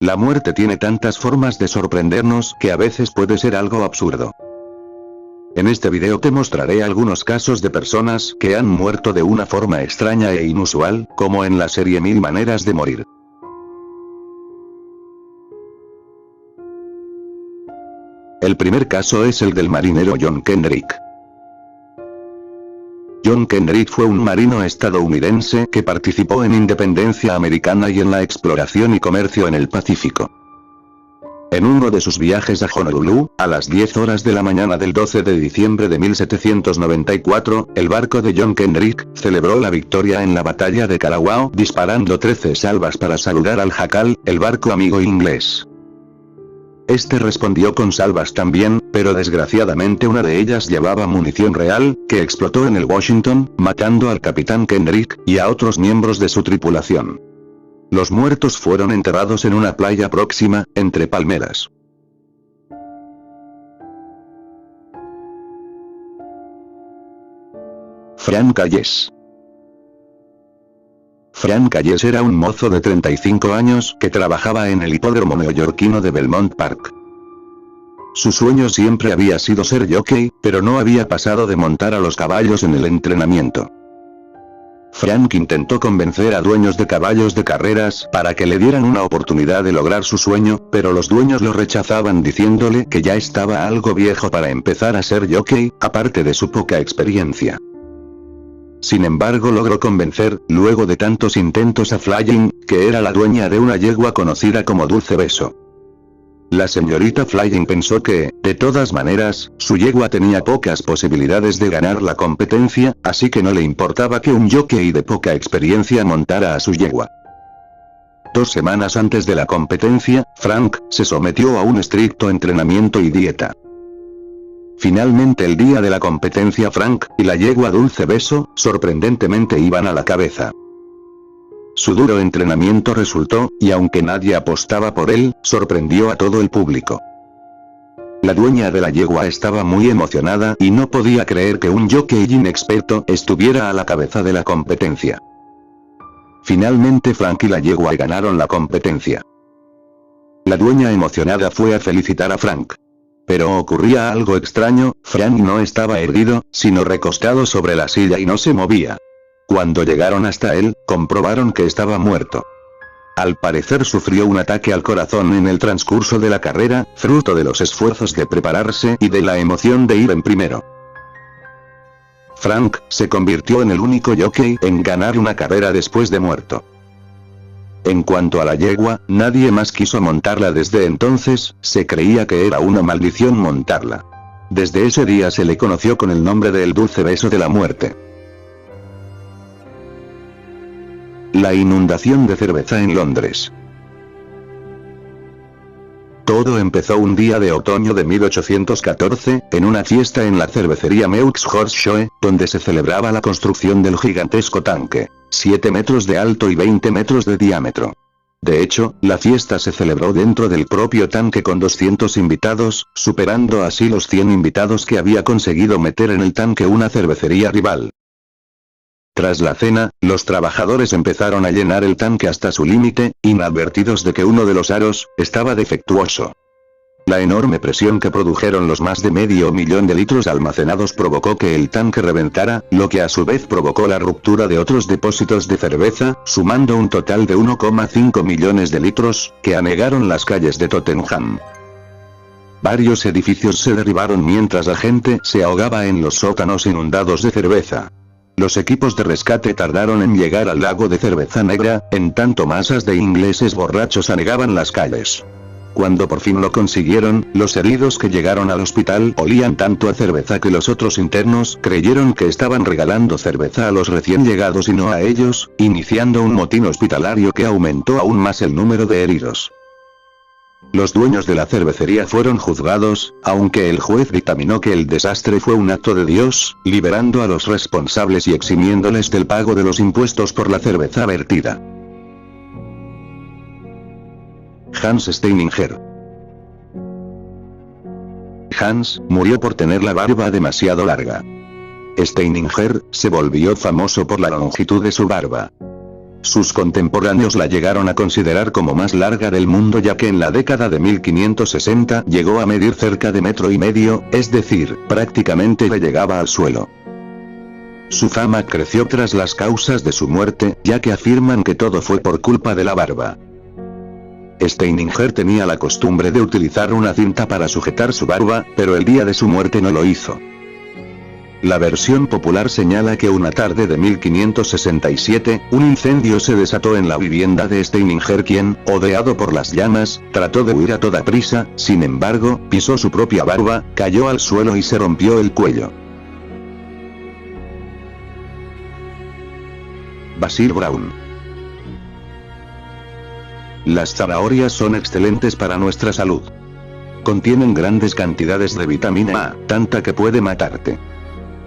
La muerte tiene tantas formas de sorprendernos que a veces puede ser algo absurdo. En este video te mostraré algunos casos de personas que han muerto de una forma extraña e inusual, como en la serie 1000 maneras de morir. El primer caso es el del marinero John Kendrick. John Kendrick fue un marino estadounidense que participó en independencia americana y en la exploración y comercio en el Pacífico. En uno de sus viajes a Honolulu, a las 10 horas de la mañana del 12 de diciembre de 1794, el barco de John Kendrick celebró la victoria en la batalla de Kalawao, disparando 13 salvas para saludar al jacal, el barco amigo inglés. Este respondió con salvas también, pero desgraciadamente una de ellas llevaba munición real, que explotó en el Washington, matando al capitán Kendrick, y a otros miembros de su tripulación. Los muertos fueron enterrados en una playa próxima, entre palmeras. Frank Hayes. Frank Hayes era un mozo de 35 años que trabajaba en el hipódromo neoyorquino de Belmont Park. Su sueño siempre había sido ser jockey, pero no había pasado de montar a los caballos en el entrenamiento. Frank intentó convencer a dueños de caballos de carreras para que le dieran una oportunidad de lograr su sueño, pero los dueños lo rechazaban diciéndole que ya estaba algo viejo para empezar a ser jockey, aparte de su poca experiencia. Sin embargo, logró convencer, luego de tantos intentos, a Flying, que era la dueña de una yegua conocida como Dulce Beso. La señorita Flying pensó que, de todas maneras, su yegua tenía pocas posibilidades de ganar la competencia, así que no le importaba que un jockey de poca experiencia montara a su yegua. 2 semanas antes de la competencia, Frank se sometió a un estricto entrenamiento y dieta. Finalmente, el día de la competencia, Frank y la yegua Dulce Beso, sorprendentemente, iban a la cabeza. Su duro entrenamiento resultó, y aunque nadie apostaba por él, sorprendió a todo el público. La dueña de la yegua estaba muy emocionada y no podía creer que un jockey inexperto estuviera a la cabeza de la competencia. Finalmente, Frank y la yegua ganaron la competencia. La dueña emocionada fue a felicitar a Frank. Pero ocurría algo extraño, Frank no estaba erguido, sino recostado sobre la silla y no se movía. Cuando llegaron hasta él, comprobaron que estaba muerto. Al parecer sufrió un ataque al corazón en el transcurso de la carrera, fruto de los esfuerzos de prepararse y de la emoción de ir en primero. Frank se convirtió en el único jockey en ganar una carrera después de muerto. En cuanto a la yegua, nadie más quiso montarla desde entonces, se creía que era una maldición montarla. Desde ese día se le conoció con el nombre de el Dulce Beso de la Muerte. La inundación de cerveza en Londres. Todo empezó un día de otoño de 1814, en una fiesta en la cervecería Meux Horse Shoe, donde se celebraba la construcción del gigantesco tanque, 7 metros de alto y 20 metros de diámetro. De hecho, la fiesta se celebró dentro del propio tanque con 200 invitados, superando así los 100 invitados que había conseguido meter en el tanque una cervecería rival. Tras la cena, los trabajadores empezaron a llenar el tanque hasta su límite, inadvertidos de que uno de los aros estaba defectuoso. La enorme presión que produjeron los más de medio millón de litros almacenados provocó que el tanque reventara, lo que a su vez provocó la ruptura de otros depósitos de cerveza, sumando un total de 1,5 millones de litros, que anegaron las calles de Tottenham. Varios edificios se derribaron mientras la gente se ahogaba en los sótanos inundados de cerveza. Los equipos de rescate tardaron en llegar al lago de cerveza negra, en tanto masas de ingleses borrachos anegaban las calles. Cuando por fin lo consiguieron, los heridos que llegaron al hospital olían tanto a cerveza que los otros internos creyeron que estaban regalando cerveza a los recién llegados y no a ellos, iniciando un motín hospitalario que aumentó aún más el número de heridos. Los dueños de la cervecería fueron juzgados, aunque el juez dictaminó que el desastre fue un acto de Dios, liberando a los responsables y eximiéndoles del pago de los impuestos por la cerveza vertida. Hans Steininger. Hans murió por tener la barba demasiado larga. Steininger se volvió famoso por la longitud de su barba. sus contemporáneos la llegaron a considerar como más larga del mundo, ya que en la década de 1560 llegó a medir cerca de 1,5 metros, es decir, prácticamente le llegaba al suelo. Su fama creció tras las causas de su muerte, ya que afirman que todo fue por culpa de la barba. Steininger tenía la costumbre de utilizar una cinta para sujetar su barba, pero el día de su muerte no lo hizo. La versión popular señala que una tarde de 1567, un incendio se desató en la vivienda de Steininger, quien, odeado por las llamas, trató de huir a toda prisa, sin embargo, pisó su propia barba, cayó al suelo y se rompió el cuello. Basil Brown. Las zanahorias son excelentes para nuestra salud. Contienen grandes cantidades de vitamina A, tanta que puede matarte.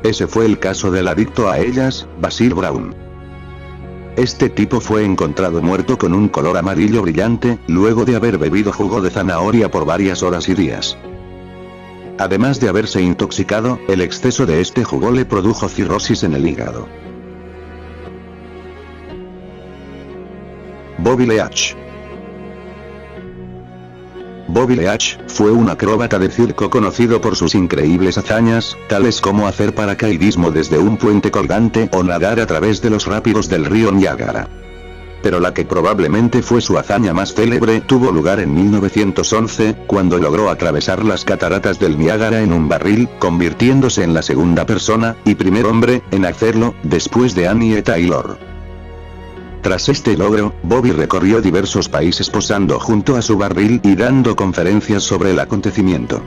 Ese fue el caso del adicto a ellas, Basil Brown. Este tipo fue encontrado muerto con un color amarillo brillante, luego de haber bebido jugo de zanahoria por varias horas y días. Además de haberse intoxicado, el exceso de este jugo le produjo cirrosis en el hígado. Bobby Leach. Bobby Leach fue un acróbata de circo conocido por sus increíbles hazañas, tales como hacer paracaidismo desde un puente colgante o nadar a través de los rápidos del río Niágara. Pero la que probablemente fue su hazaña más célebre tuvo lugar en 1911, cuando logró atravesar las cataratas del Niágara en un barril, convirtiéndose en la segunda persona, y primer hombre, en hacerlo, después de Annie Taylor. Tras este logro, Bobby recorrió diversos países posando junto a su barril y dando conferencias sobre el acontecimiento.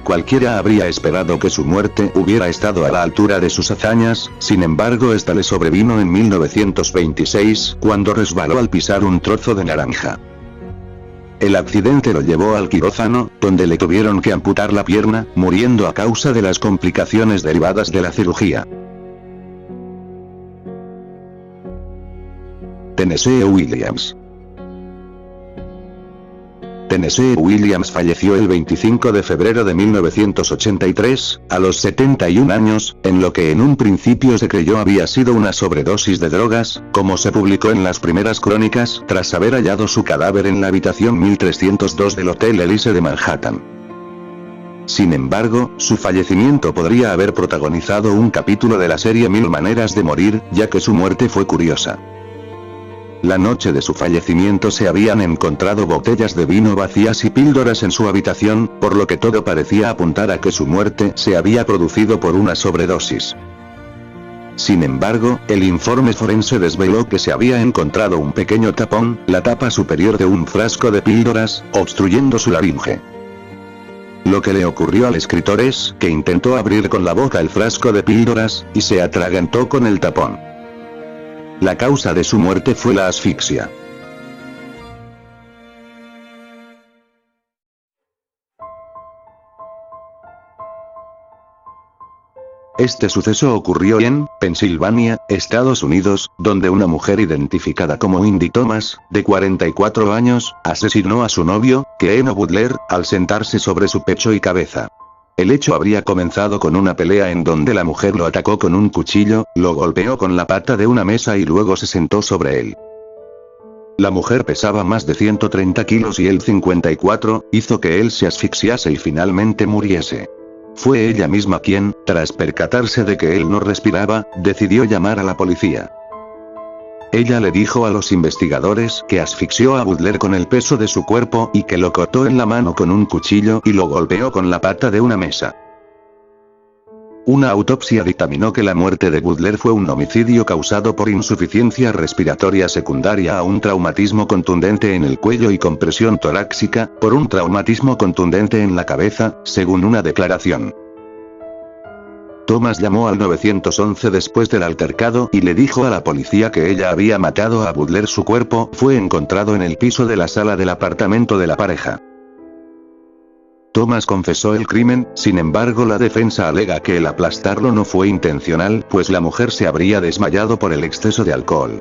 Cualquiera habría esperado que su muerte hubiera estado a la altura de sus hazañas, sin embargo esta le sobrevino en 1926, cuando resbaló al pisar un trozo de naranja. El accidente lo llevó al quirófano, donde le tuvieron que amputar la pierna, muriendo a causa de las complicaciones derivadas de la cirugía. Tennessee Williams. Tennessee Williams falleció el 25 de febrero de 1983, a los 71 años, en lo que en un principio se creyó había sido una sobredosis de drogas, como se publicó en las primeras crónicas, tras haber hallado su cadáver en la habitación 1302 del Hotel Elise de Manhattan. Sin embargo, su fallecimiento podría haber protagonizado un capítulo de la serie Mil Maneras de Morir, ya que su muerte fue curiosa. La noche de su fallecimiento se habían encontrado botellas de vino vacías y píldoras en su habitación, por lo que todo parecía apuntar a que su muerte se había producido por una sobredosis. Sin embargo, el informe forense desveló que se había encontrado un pequeño tapón, la tapa superior de un frasco de píldoras, obstruyendo su laringe. Lo que le ocurrió al escritor es que intentó abrir con la boca el frasco de píldoras, y se atragantó con el tapón. La causa de su muerte fue la asfixia. Este suceso ocurrió en Pensilvania, Estados Unidos, donde una mujer identificada como Wendy Thomas, de 44 años, asesinó a su novio, Keanu Butler, al sentarse sobre su pecho y cabeza. El hecho habría comenzado con una pelea en donde la mujer lo atacó con un cuchillo, lo golpeó con la pata de una mesa y luego se sentó sobre él. La mujer pesaba más de 130 kilos y él 54, hizo que él se asfixiase y finalmente muriese. Fue ella misma quien, tras percatarse de que él no respiraba, decidió llamar a la policía. Ella le dijo a los investigadores que asfixió a Butler con el peso de su cuerpo y que lo cortó en la mano con un cuchillo y lo golpeó con la pata de una mesa. Una autopsia dictaminó que la muerte de Butler fue un homicidio causado por insuficiencia respiratoria secundaria a un traumatismo contundente en el cuello y compresión torácica, por un traumatismo contundente en la cabeza, según una declaración. Thomas llamó al 911 después del altercado y le dijo a la policía que ella había matado a Butler. Su cuerpo fue encontrado en el piso de la sala del apartamento de la pareja. Thomas confesó el crimen, sin embargo la defensa alega que el aplastarlo no fue intencional, pues la mujer se habría desmayado por el exceso de alcohol.